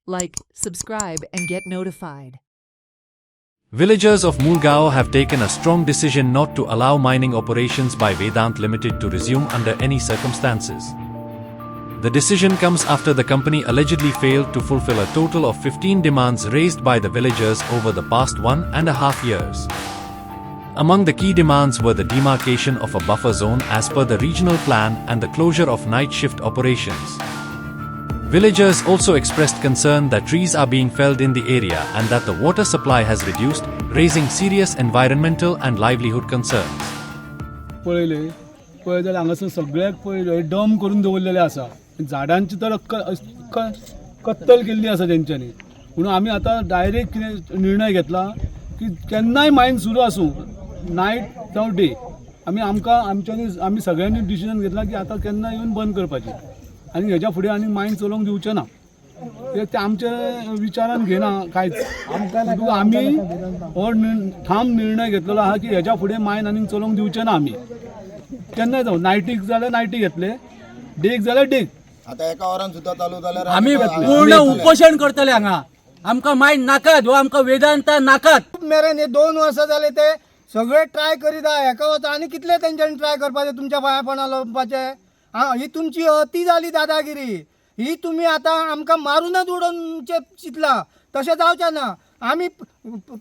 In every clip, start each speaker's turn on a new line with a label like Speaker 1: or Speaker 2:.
Speaker 1: like, subscribe, and get notified.
Speaker 2: Villagers of Mulgao have taken a strong decision not to allow mining operations by Vedant Limited to resume under any circumstances. The decision comes after the company allegedly failed to fulfill a total of 15 demands raised by the villagers over the past 1.5 years. Among the key demands were the demarcation of a buffer zone as per the regional plan and the closure of night shift operations. Villagers also expressed concern that trees are being felled in the area and that the water supply has reduced, raising serious environmental and livelihood concerns.
Speaker 3: पळयले जाल्यार हांगासर सगळ्याक पळय डम करून दवरलेले आसा. झाडांची तर कत्तल केल्ली आसा तेंच्यांनी. म्हणून आमी आतां डायरेक्ट कितें निर्णय घेतला की केन्नाय मायन सुरू आसूं, नायट जावं डे, आमी सगळ्यांनी डिसिजन घेतला की आतां केन्ना येवन बंद करपाची आनी हेच्या फुडें आनी मायन चलोवंक दिवचें ना. ते आमच्या विचारान घेना कांयच. आमी हो ठाम निर्णय घेतलेलो आहा की हेच्या फुडें मायन आनी चलोवंक दिवचें ना. आमी केन्नाय जावं, नायटीक जाल्यार नायटी घेतले, डेक जाल्यार डेक.
Speaker 4: आता एका वरान सुद्धा चालू जाल्यार
Speaker 5: आम्ही पूर्ण उपोषण करतले हांगा. आमकां मायन नाकात, आमकां वेदांता नाकात.
Speaker 6: मेरेन हे 2 वर्सां जाले ते सगळे ट्राय करीत आहा. एका वता आनी कितले तेंच्यांनी ट्राय करपाचे तुमच्या पांयापणा लावपाचे. ही तुमची अती जाली दादागिरी. ही तुम्ही आता आमकां मारूनच उडोवचे चिंतला. तशें जावचें ना. आमी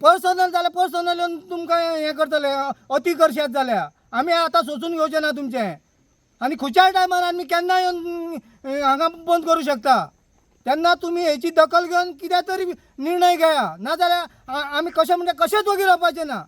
Speaker 6: पर्सनल जाल्यार पर्सनल येवन तुमकां हें करतले, अती करशात जाल्यार आमी आतां सोंसून घेवचें ना तुमचें. आनी खंयच्याय टायमार आमी केन्ना येवन हांगा बंद करूं शकता. तेन्ना तुमी हेची दखल घेवन कितें तरी निर्णय घेया. नाजाल्यार आमी कशें म्हणजे कशेंच वगीर रावपाचें ना.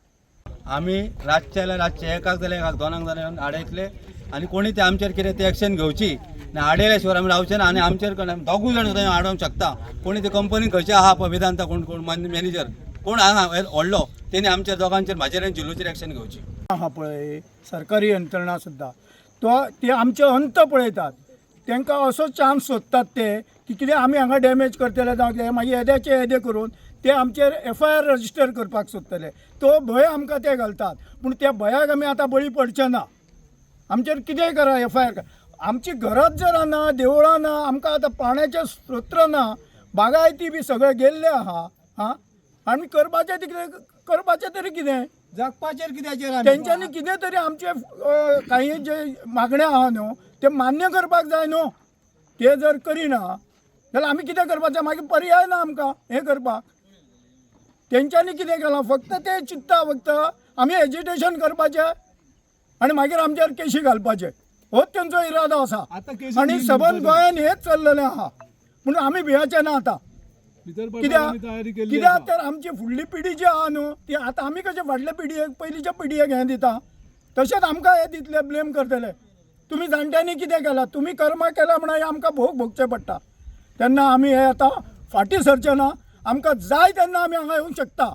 Speaker 5: आमी रातचे जाल्यार रातचे, एकाक जाल्यार एकाक, दोनाक जाल्यार येवन आडयतले आनी कोणी ते आमचेर कितें ते एक्शन घेवची आनी आडयल्या शिवाय आमी रावचे ना. आनी आमचेर दोगूय जाण सुद्दां आडोवंक शकता. कोणी ते कंपनी खंयचे आहा पळय वेदांता, कोण मॅनेजर कोण हांगा व्हडलो, तेणी आमच्या दोगांचेर म्हाजेर आनी जिल्लूचेर एक्शन घेवची.
Speaker 6: आहा पळय सरकारी यंत्रणा सुद्दां ते आमचे अंत पळयतात. तांकां असो चान्स सोदतात ते की कितें आमी हांगा डॅमेज करतले जावं कितें, मागीर येद्याचे येदे करून ते आमचेर FIR रजिस्टर करपाक सोदतले. तो भंय आमकां ते घालतात. पूण त्या भंयाक आमी आतां बळी पडचे ना. आमचेर कितेंय करा, FIR. आमची घरांत जर ना, देवळां ना, आमकां आतां पाण्याचे स्त्रोत्र ना, बागायती बी सगळे गेल्ले आहा. आमी करपाचें तरी कितें, जगपाचेर कित्याचेर तेंच्यांनी कितें तरी आमचे काही जे मागण्यो आहा न्हू ते मान्य करपाक जाय न्हू. ते जर करिना जाल्यार आमी कितें करपाचें, मागीर पर्याय ना आमकां हें करपाक. तेंच्यांनी कितें केलां, फक्त ते चिंतता फक्त आमी एजिटेशन करपाचें आनी मागीर आमचेर केशी घालपाचे. होच तेंचो इरादो आसा. आनी सबंद गोंयान हेच चल्लेलें आहा. पूण आमी भियाचे ना आतां. कित्याक तर आमची फुडली पिढी जी आहा न्हू ती आतां आमी कशें फाटल्या पिडयेक पयलींच्या पिडयेक हें दिता तशेंच आमकां हे दितले, ब्लेम करतले. तुमी जाणट्यांनी कितें केलां, तुमी कर्मां केलां म्हणून हें आमकां भोगचें पडटा. तेन्ना आमी हे आतां फाटीं सरचे ना. आमकां जाय तेन्ना आमी हांगा येवंक शकता.